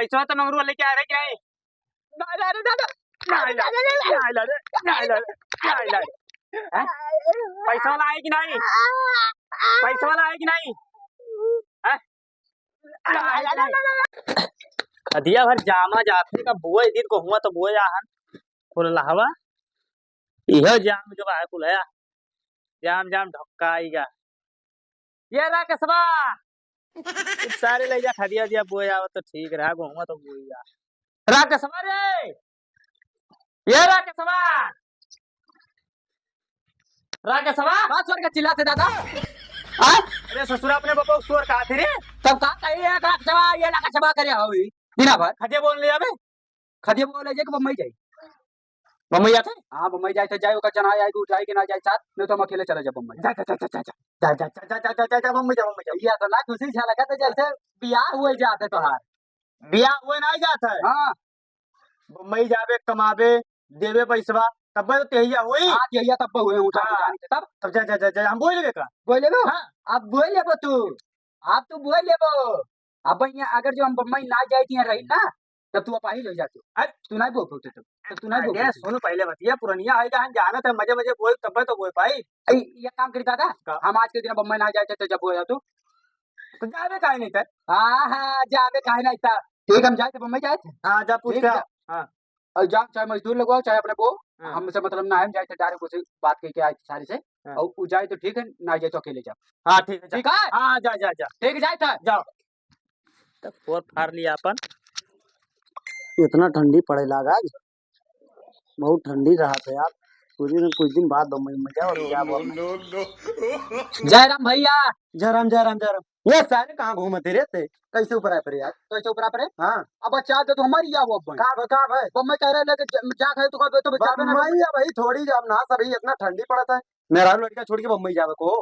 पैसा तो मंगरू लेके आ रहे कि नहीं? पैसा वाला है कि नहीं? पैसा वाला है कि नहीं? खदिया भर जामा जाते का बुआ दिन को हुआ तो बुआ आहन फुल हवा यह जाम जो है कुल है जाम जाम ढक्काईगा ये रा कसबा सारे ले जा खदिया दिया बुआ आवा तो ठीक रहा घूमा तो बुआ रा कसबा रे ये रा कसबा रा कसबा बात स्वर का चिल्लाते दादा। अरे ससुरा अपने बापा स्वर कहा थे रे तब कहा कही एक लाख सभा ये लाख सभा करे होई दिना भर खदिया बोल ले जाबे खदिया बोले जे कि बम्बई जाई बम्बई जाते हां बम्बई जाए तो जाए ओका जना आई तू जाए कि ना जाए साथ नहीं तो हम अकेले चले जा बम्बई जा बम्बई जा ये तो ना खुशी से लगा तो जैसे बियाह हुए जाते तोहार बियाह हुए नहीं जाता है हां बम्बई जाबे कमाबे देवे पैसा तब तो तेहिया हुई हां ये तब हुए उठा जाने तब तब जा हम बोल लेबे का बोल लेबो हां अब बोल लेबो तू अब तू बोल लेबो अब यहाँ अगर जो हम बम्बई ना जाए यहाँ रही ना तब तू अपा ही ले जाते तू नहीं बोल पाते तब तू नहीं बोल सुन पहले बतिया पुरानिया आई जहां जाना था मजे मजे बोल तब तो बोल पाई ये काम करी दादा हम आज के दिन बम्बई ना जाए तो जब बोला तू तो जाबे काहे नहीं था हाँ जाबे काहे नहीं था ठीक हम जाए थे बम्बई जाए थे हां जा पूछ के हां और जा चाहे मजदूर लगवाओ चाहे अपने को हमसे मतलब ना हम जाए थे डायरेक्ट उसे बात करके आए थे सारी से और वो जाए तो ठीक है ना जाए तो अकेले जाओ हां ठीक है ठीक है हां जा जा जा ठीक जाए था जाओ तब फोर फाड़ लिया अपन इतना ठंडी पड़े लगा आज बहुत ठंडी रहा था यार कुछ दिन बाद बम्बई में जाओ और क्या बोल जयराम भैया जयराम ये सारे कहाँ घूमते रहते कैसे ऊपर आए पर यार कैसे ऊपर पर हाँ अब अच्छा तो हमारी या वो का भाई बम्बई कह रहे लेके जा खाए तो कब तो जाबे ना बम्बई भाई थोड़ी जाब ना सभी इतना ठंडी पड़ता है मेरा लड़का छोड़ के बम्बई जावे को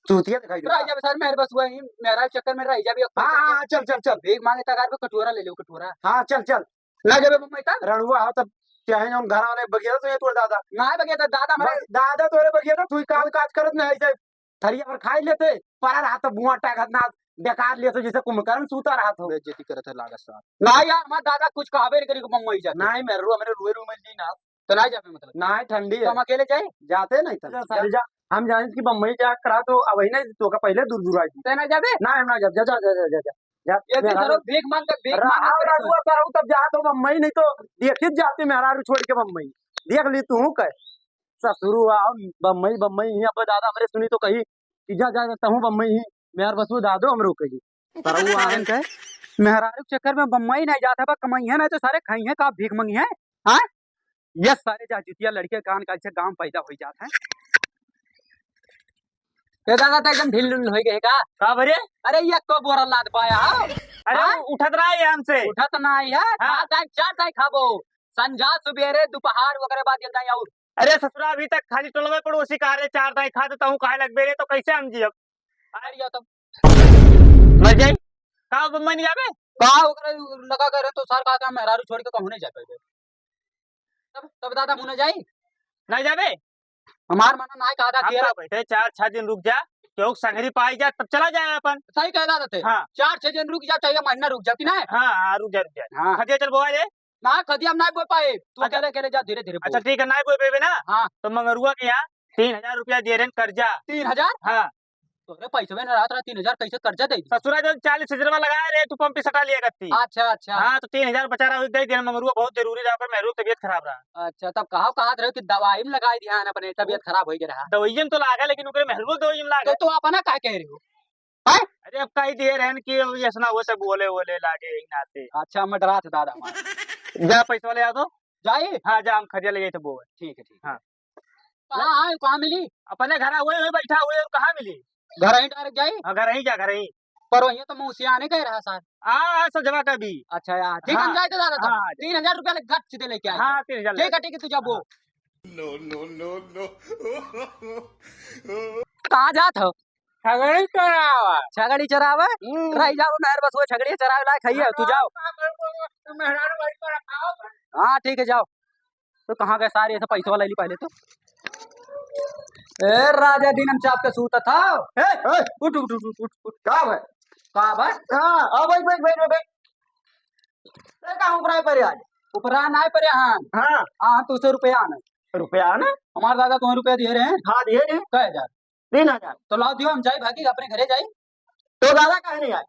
चूतिया दिखाई रह जाबे सर मेरे बस वही मेरा चक्कर में रह जाबे हाँ चल भीख मांगे तगार पे कटोरा ले लो कटोरा हाँ चल ना जाबे बम्बई तक रणुआ तब चाहे हम घर वाले बगिया तो ये तोड़ दादा ना बगे तो दादा हमारे दादा तोरे बगिया तो तू काम काज करत नहीं ऐसे थरिया पर खाई लेते पर रहा तो बुआ टागत ना बेकार लेते जैसे कुंभकर्ण सूता रहा था बेइज्जती करत है लागत साहब ना यार हमारा दादा कुछ कहावे नहीं करी बम्बई जा नहीं मेरे रूए में जी ना तो ना जाबे मतलब नहीं ठंडी है तो हम अकेले जाए जाते नहीं था हम जाने की बम्बई जा करा तो अब ही नहीं तो का पहले दूर आई तो ना जाबे ना जा ये चलो भीख मांग तब जा तो बम्बई नहीं तो देखिए जाते मेहरा छोड़ के बम्बई देख ली तू कह ससुरु आओ बम्बई यहाँ पर दादा हमारे सुनी तो कही जा सकता हूँ बम्बई ही मेहर बसु दादो हम रोक पर वो आन कहे मेहरारू चक्कर में बम्बई नहीं जाता बा कमाई है ना तो सारे खाई है का भीख मंगी है हाँ ये सारे जा जुतिया लड़के कान काल से गांव पैदा हो जाता है ये दादा तो एकदम ढील ढुल हो गए का भरे अरे ये को बोरा लाद पाया अरे उठत रहा है हमसे उठत नहीं है हाँ चार टाइम खाबो संजा सुबेरे दोपहर वगैरह बाद जल्दा और अरे ससुरा अभी तक खाली टोलवे पड़ोसी कहा रे चार दाई खा देता हूँ काहे लगबे रे तो कैसे हम जी अब अरे ये तो मर जाई का बम्बई नहीं जाबे का वगैरह लगा कर तो सर का मेहरारू छोड़ के कहूं नहीं जा पाए तब दादा मुने जाई नहीं जाबे हमार माना नहीं कहा था हम बैठे 4-6 दिन रुक जा क्यों संगरी पाई जा तब चला जाए अपन सही कह दादा थे हाँ 4-6 दिन रुक जा चाहिए महीना रुक जा कि ना हाँ रुक जा हाँ खदिया चल बोआ रे ना खदिया हम नहीं बोल पाए तू अच्छा। अकेले जा धीरे धीरे अच्छा ठीक है नहीं बोए बेबे ना हाँ तो मंगरुआ के यहाँ 3,000 रुपया दे रहे कर्जा 3,000 हाँ तोरे पैसे में रात 3,000 कैसे कर्जा दे ससुरा जो 40,000 लगाया रे तू पंप पे सटा लिया करती अच्छा हाँ तो 3,000 बचा रहा दे देना मंगरुआ बहुत जरूरी रहा पर मेरू तबियत खराब रहा अच्छा तब कहा रहे कि दवाई में लगाई ध्यान अपने तबियत खराब हो गया दवाई तो लागा लेकिन उनके महलबो दवाई में लागा तो अपना क्या कह रहे हो अरे अब कई दे रहे कि ऐसा वो सब बोले लागे ही नाते अच्छा मैं डरा था दादा जा पैसा वाले आ दो जाइए हाँ जा हम खदिया ले गए थे वो ठीक है हाँ कहाँ मिली अपने घर हुए बैठा हुए और कहाँ मिली घर ही डायरेक्ट जाइए घर ही जा घर ही पर वही तो मुँह आने कह रहा सर सब जमा कर भी अच्छा यार ठीक है जाए तो दादा 3,000 रुपया गट सीधे लेके आए हाँ 3,000 ठीक है तू जब वो कहाँ जात हो छगड़ी चरावा रही जाओ नहर बस वो छगड़ी चरावे लायक खाइए तू जाओ हाँ ठीक है जाओ तो कहाँ गए सारे ऐसा पैसा वाला ली पहले तो ए राजा दिन हम चाप के सूता था उठ उठ उठ उठ उठ का भाई का भाई हाँ बैठ का उपरा पर आज उपरा ना पर यहाँ हाँ हाँ 200 रुपया आना रुपया ना हमारे दादा तुम्हें रुपया दिए रहे हैं हाँ दिए रे 1000 3,000 तो लाओ दियो हम जाए भागी अपने घरे जाए तो दादा कहे नहीं आए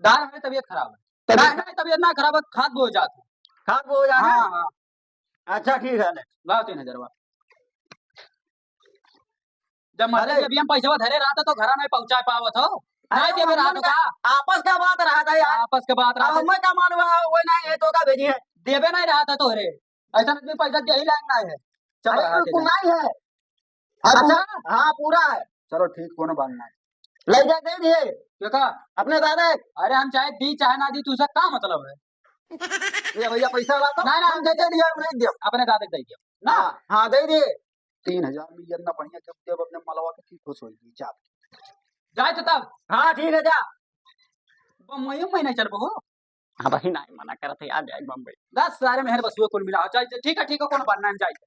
दार हमें तबीयत खराब है तबीयत ना खराब है खाद बो जाते खाद वो जाना हाँ हाँ अच्छा ठीक है ले लाओ 3000 जब मरले अरे। जब हम पैसा धरे रहा था तो घर में पहुंचा पावत हो नहीं देवे रहा तो का आपस का बात रहा था यार आपस के बात रहा अब था मैं क्या मालूम वो नहीं है तो का भेजी है देवे नहीं रहा था तोहरे ऐसा आदमी पैसा दे ही लायक नहीं है चल अरे रहा उसको नहीं है अच्छा हाँ पूरा है चलो ठीक कौन बांधना है ले जा दे दिए क्यों का अपने दादा अरे हम चाहे दी चाहे ना दी तुझसे क्या मतलब है ये भैया पैसा ला तो नहीं, नहीं, हम दे दिया नहीं दिया अपने दादा को दे दियो ना हाँ दे दिए 3000 में इतना बढ़िया जब जब अपने मलवा के ठीक खुश होगी चाप जाए तो तब हाँ ठीक है जा बम्बई महीने चल बहु हाँ भाई नहीं मना करते यार जाए बम्बई 10 सारे मेहर बसुए कुल मिला चाहे ठीक है कौन बनना है जाए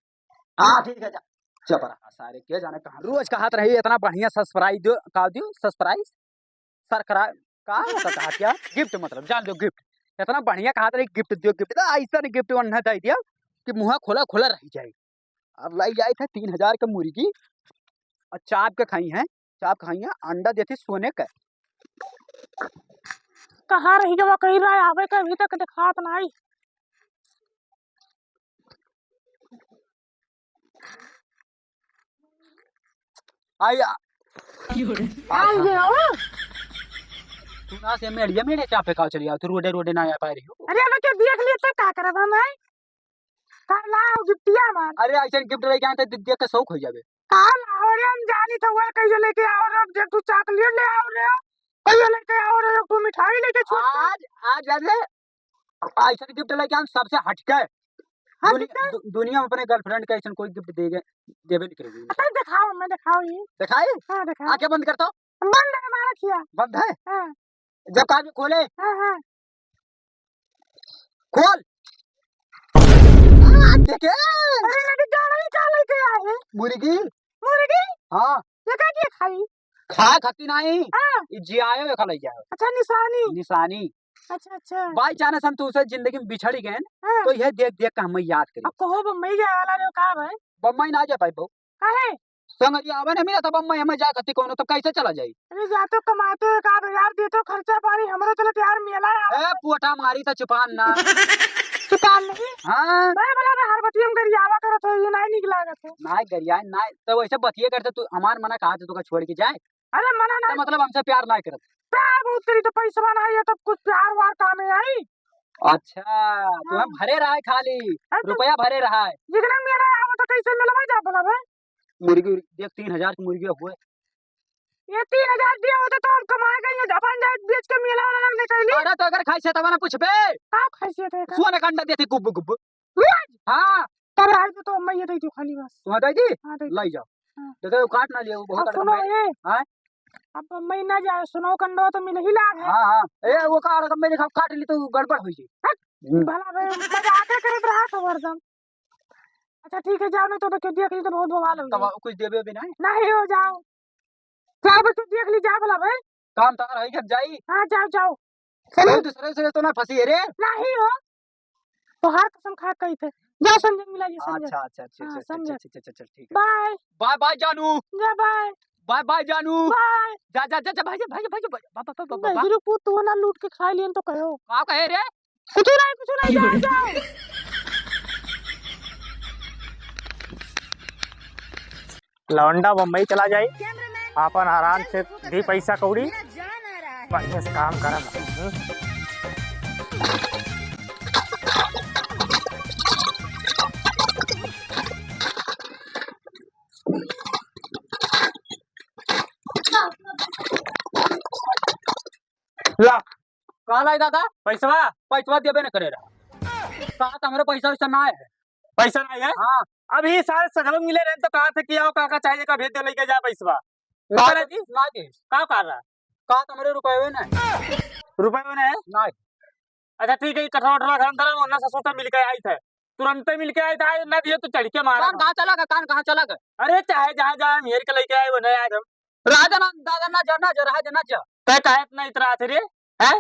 हाँ ठीक है जा चपरा सारे के जाने कहां रोज का हाथ रही इतना बढ़िया सब्सक्राइब दो का दियो सब्सक्राइब सरकरा का होता कहा क्या गिफ्ट मतलब जान दो गिफ्ट इतना बढ़िया कहा रही गिफ्ट दियो गिफ्ट ऐसा नहीं गिफ्ट वन्ना दे दिया कि मुंह खोला खोला रह जाए अब लाई जाए था 3000 का मुर्गी और चाप के खाई है चाप खाई है अंडा देती सोने का कहाँ रही जब कही रहा है आवे का अभी तक दिखात नहीं आई आई गया हो। तू ना से मेड़िया मेरे चाप पे का चली आ तू रोडे रोडे ना आ पा रही हो अरे मैं क्या देख लिए तो क्या करब हम है कल लाओ गिफ्टिया मार अरे ऐसे गिफ्ट लेके आए तो देख के शौक हो जावे कल आओ रे हम जानी तो वो कहियो लेके आओ रे जब तू चॉकलेट ले आओ रे कहियो लेके आओ रे तू मिठाई लेके छोड़ आज आज जैसे ऐसा गिफ्ट लेके आए सबसे हटके दुनिया में अपने गर्लफ्रेंड का ऐसा कोई गिफ्ट देवे देवे नहीं करेगी अरे दिखाओ मैं दिखाओ ये दिखाई हां दिखाओ आंखें बंद करता बंद है हमारा किया बंद है हां जब काज खोले हां खोल देखे अरे नदी का नहीं का लेके आए मुर्गी मुर्गी हाँ ये का के खाई खा खाती नहीं हां जियायो खा ले जाओ अच्छा निशानी निशानी अच्छा अच्छा बाई चांस हम तुझसे जिंदगी में बिछड़ गए हाँ। तो यह देख देख के हमें याद करी अब कहो बम्बई जाए वाला रे का भाई बम्बई ना जा पाई बहु काहे संग आवे नहीं मिला तब बम्बई हमें जा कती कोनो तब कैसे चला जाई अरे जा तो कमाते हो 1000 देते हो खर्चा पानी हमरो चलो यार मेला ए पुअटा मारी था चुपान ना दुकान नहीं हाँ मैं बोला मैं हर बतियम गरियावा करत हो ये नहीं निकला गत ना गरिया ना तो वैसे बतिए करते तू हमार मना कहा तो छोड़ के जाए अरे मना तो नहीं मतलब हमसे प्यार ना करत प्यार बहुत तेरी तो पैसा ना ये तो कुछ प्यार वार काम में आई अच्छा तू हम भरे रहा है खाली रुपया भरे रहा है जितना मेरा आवा तो कैसे मिलवा जा बोला भाई मुर्गी देख 3000 की मुर्गी हुए ये 3000 दिया होता तो हम कमा गए ये अपन जाए बेच के मेला वाला निकल ली अरे तो अगर खाई से तब ना पूछ बे का खैसियत है का सोने का अंडा देती गुब गुब रोज हाँ तब रात को तो मैं ये दे दी खाली बस तुम हटाई दी हां दे लाई जाओ हाँ। देखो काट ना लिया वो बहुत अब सुनो ये हाँ? अब मैं ना जाए सुनो कंडो तो मिल ही लाग है हाँ हाँ ए वो काट मेरे खाप काट ली तो गड़बड़ हुई जी भला भाई मजा आके करत रहा खबरदम अच्छा ठीक है जाओ नहीं तो क्यों देख ली तो बहुत बवाल हो तब कुछ देवे भी नहीं नहीं हो जाओ जाओ बस तू देख ली जा भला भाई काम तार है जब जाई हाँ जाओ जाओ चलो दूसरे से तो ना फंसी है रे नहीं हो तो हर कसम खा कही थे जाओ समझ मिला ये समझ अच्छा अच्छा अच्छा हाँ, अच्छा समझा। अच्छा अच्छा अच्छा ठीक है बाय बाय बाय जानू जा बाय बाय बाय जानू बाय जा जा जा भाई भाई भाई बाबा बाबा गजरू को तो ना लूट के खा लियन तो कहो का कहे रे कुछ नहीं जाओ जाओ लौंडा बम्बई चला जाए अपन आराम से दी पैसा कौड़ी बढ़िया से काम करा ला कहा लाई दादा पैसा पैसा देबे न करे रहा कहा तो हमारे पैसा वैसा ना है पैसा नहीं है हाँ अभी सारे सगल मिले रहे तो कहा थे कि आओ काका चाहिए का भेज दे लेके जा पैसा कहा जी ना दे का कर रहा कहा तो हमारे रुपए हुए ना रुपए में है ना अच्छा ठीक है कठोर कठोर घर अंदर ना ससुर से मिल के आई थे तुरंत मिल के आए थे ना दिए तो चढ़ के मारा कान कहाँ चला गया कान कहाँ चला गया अरे चाहे जहाँ जहाँ हम हेर के लेके आए वो नहीं आए हम राजा ना दादा ना जा राजा ना जा तय काहे इतना इतना थे रे हैं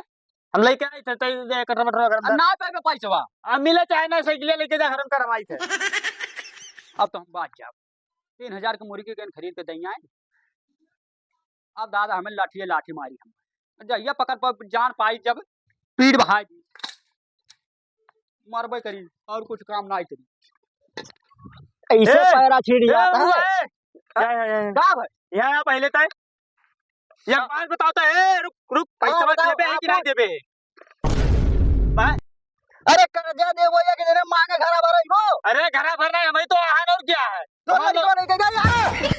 हम लेके आए थे तो कटर मटर वगैरह ना पे पैसा अब मिले चाहे ना साइकिल लेके जा हम करवाई थे। अब तो हम बात जाओ 3000 की मुर्गी के खरीद के दई आए। अब दादा हमें लाठी लाठी मारी हम जहिया पकड़ पर जान पाई जब पीठ बहाई दी मरबे करी और कुछ काम ना करी। ऐसे ए, पैरा छिड़ जाता है। का भाई यहाँ पहले तय ये बात बताता है। रुक रुक पैसा बताओ, देबे है कि नहीं देबे? अरे कर्जा दे वो या कि तेरे मांगे घर भर हो अरे घरा भरना है हमें तो आहान और क्या है तो लड़को लेके गया यार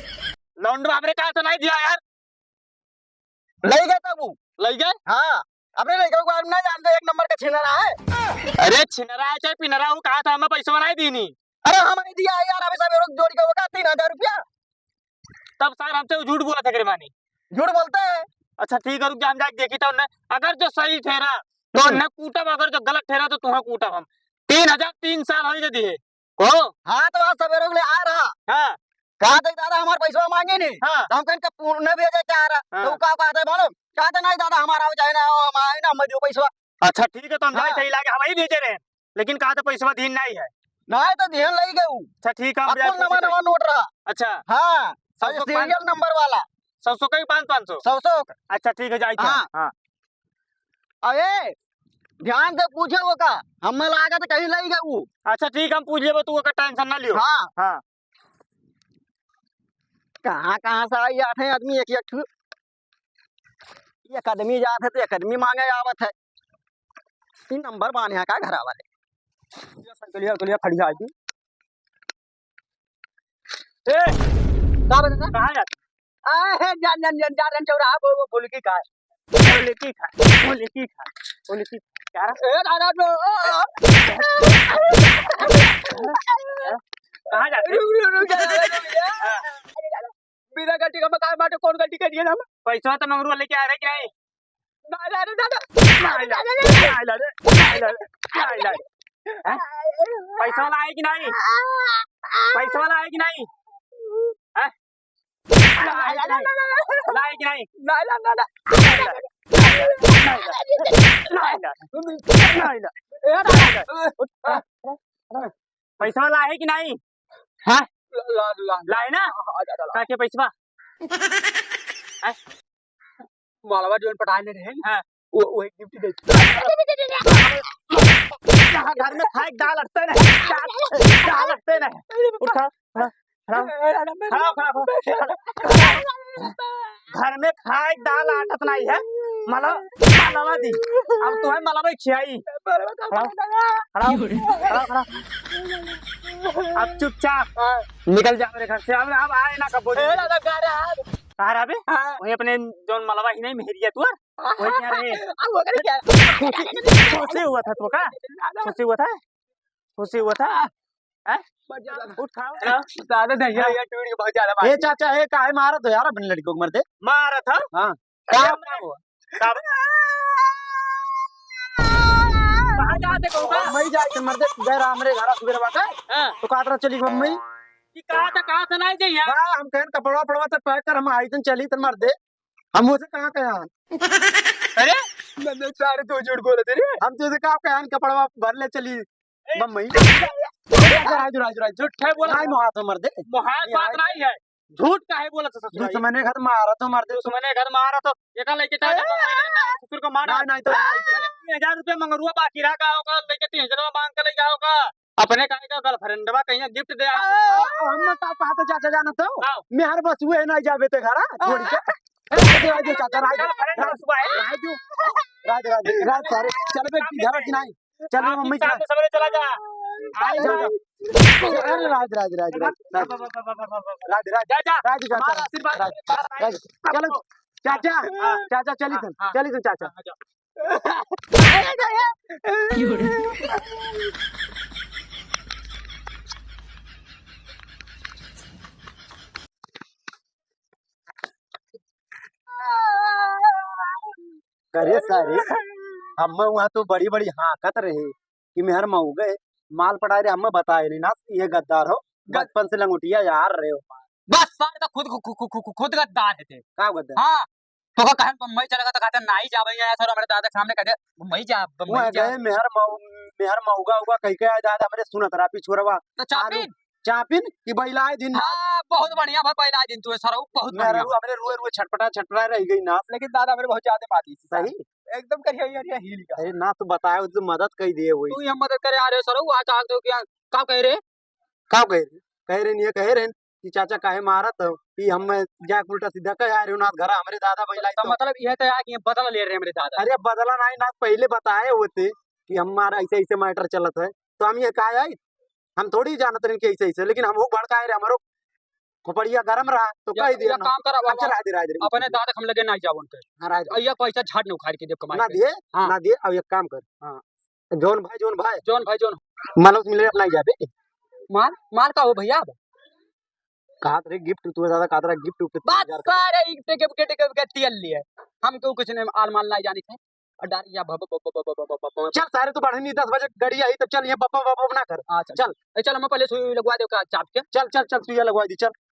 लौंड हमने कहा तो नहीं दिया यार। ले गए तब वो लग गए हाँ अपने लड़कों को ना जानते एक नंबर का छिनरा है। अरे छिनरा है चाहे पिनरा वो कहा था हमें पैसा नहीं दी नहीं। अरे हमें दिया यार अभी सब जोड़ के होगा 3000 रुपया। तब सर हमसे वो झूठ बोला था गिरमानी। झूठ बोलते हैं। अच्छा ठीक है रुक जा हम जाके देखी था उन्हें अगर जो सही ठहरा तो उन्हें कूटब अगर जो गलत ठहरा तो तुम्हें कूटब हम 3000 3 साल हो दिए को। हाँ तो आज सवेरे के लिए आ रहा हाँ कहा था दादा हमारे पैसा मांगे नहीं हाँ तो हम कहीं पूर्ण भेजे चाह रहा हाँ। तो वो क्या कहते मालूम कहते नहीं दादा हमारा हो जाए ना हमारे ना हम दियो पैसा। अच्छा ठीक है तो हम हाँ। जाए लाके हम ही भेजे रहे लेकिन कहा था पैसा दिन नहीं है। नहीं तो ध्यान लगी गई अच्छा ठीक है हम अपन नवा नवा नोट रहा। अच्छा हाँ सौ सौ सीरियल नंबर वाला 100 का 500 100 अच्छा ठीक है जाए हाँ। हाँ अरे ध्यान से पूछे वो का हम लागत कहीं लगी गई वो। अच्छा ठीक है हम पूछ लेबो तू का टेंशन ना लियो। हाँ हाँ कहाँ से आई जाते हैं आदमी एक एक एक आदमी जाते तो एक आदमी मांगे आवत है। तीन नंबर बाने का घर वाले साइकिलिया खड़ी आई थी ए का बता कहाँ जाते आए जान चौराहा वो फुल की का बोले की खा बोले की खा बोले की क्या ए दादा नो कहाँ जाते बिना गलती का मकान बाटे कौन गलती करिए ना पैसा तो मंगरू लेके आ रहे कि नहीं? पैसा वाला आए कि नहीं? पैसा वाला आए कि नहीं? हैं? लाए कि नहीं? पैसा वाला है कि नहीं? लाए ना का के पैसा मालवा जोन पटाने रहे हाँ। वो एक गिफ्ट दे घर में खाए दाल अटते नहीं दाल अटते नहीं उठा घर में खाए दाल आटत नहीं है मलवा दी अब तुम्हें मलवा खियाई अब चुपचाप निकल जा मेरे घर से अब आए ना कबो कहा रहा वही अपने जोन मलवा ही नहीं मेहरिया तू वही क्या रहे खुशी हुआ था तो का खुशी हुआ था उठ खाओ ज्यादा नहीं है यार टूट के बहुत ज्यादा ये चाचा है काहे मारा तो यार अपने लड़कों को मरते मारा था हाँ कहाँ जाते कहूँगा मई जाके मरते गए हमरे घर सुबह बाटे हाँ तो काटरा चली मम्मी कि कहाँ था नहीं जाइए हम कहन कपड़ा पड़वा से पैक कर हम आई तन चली तन मर दे हम उसे कहाँ कहे अरे मैंने सारे तो झूठ बोले थे हम तुझे कहा कहन कपड़वा भर ले चली मम्मी झूठ है बोला नहीं मुहा तो मर दे महान बात नहीं है झूठ काहे बोला था ससुर दुश्मने घर मारा तो मर दे मैंने घर मारा तो एक लेके ससुर को मारा नहीं तो 3000 रुपया मंगरुआ बाकी रहा का होगा लेके 3000 मांग के ले जाओगा अपने कहीं का गर्लफ्रेंडवा कहीं गिफ्ट दे हम तो कहा तो चाचा जाना तो मैं हर बस हुए नहीं जाबे ते घर छोड़ के राज चाचा राज सारे चल बे घर की नहीं चल मम्मी सवेरे चला जा अरे राज राज राज राज राज जा जा राज चाचा चलो चाचा चाचा चली तुम चाचा करे सारे हम वहाँ तो बड़ी बड़ी हाकत रहे कि मेहर मऊ गए माल पटाए रहे हम बताए नहीं ना ये गद्दार हो बचपन से लंगोटिया यार रहे हो बस सारे तो खुद गद्दार थे का गद्दार हाँ तो कहे बम्बई चलेगा तो कहते नहीं जा भैया सर हमारे दादा के सामने कहते बम्बई जा वो बम्बई जा गए मेहर मऊगा उगा कह के दादा हमरे सुनत रहा पिछोरवा तो चापिन चापिन कि बैलाए दिन हाँ बहुत बढ़िया भाई पहला दिन तू सर बहुत मेरा बढ़िया हमरे रुए रुए छटपटा रह गई ना लेकिन दादा मेरे बहुत ज्यादा माती सही एकदम करिए यार हिल का अरे ना तो बताए तो मदद कही दिए हुई तू ही हम मदद करे आ रहे सर आज आग तो क्या का कह रहे का कह रहे नहीं कह रहे कि चाचा काहे मारत हो कि हम जा उल्टा सीधा कह आ रहे हो ना घर हमारे दादा बैलाए तो मतलब यह तो है कि बदला ले रहे हैं मेरे दादा अरे बदला नहीं ना पहले बताए होते कि हमारा ऐसे ऐसे मैटर चलत है तो हम ये कहा है हम थोड़ी जानते रहे कि ऐसे ऐसे लेकिन हम भड़काए रहे हमारो खोपड़िया गरम रहा तो कह दिया काम करा अच्छा राज अपने दादा हम लगे नहीं जाओ उनके ये पैसा छाट नहीं उखाड़ के दे कमाई ना दिए हाँ। ना दिए अब एक काम कर हाँ जोन भाई जोन भाई मानो मिले अपना ही जाबे माल का हो भैया कहा रे गिफ्ट तू ज्यादा कहा रे गिफ्ट बात सारे के तेल लिए हमको कुछ नहीं आलमाल नहीं जानी थे डारिया चल सारे तो बढ़नी 10 बजे गाड़ी आई तब चल ये बप्पा बप्पा ना कर चल चल हम पहले सुई लगवा दे का चाप के चल सुइया लगवा दी चल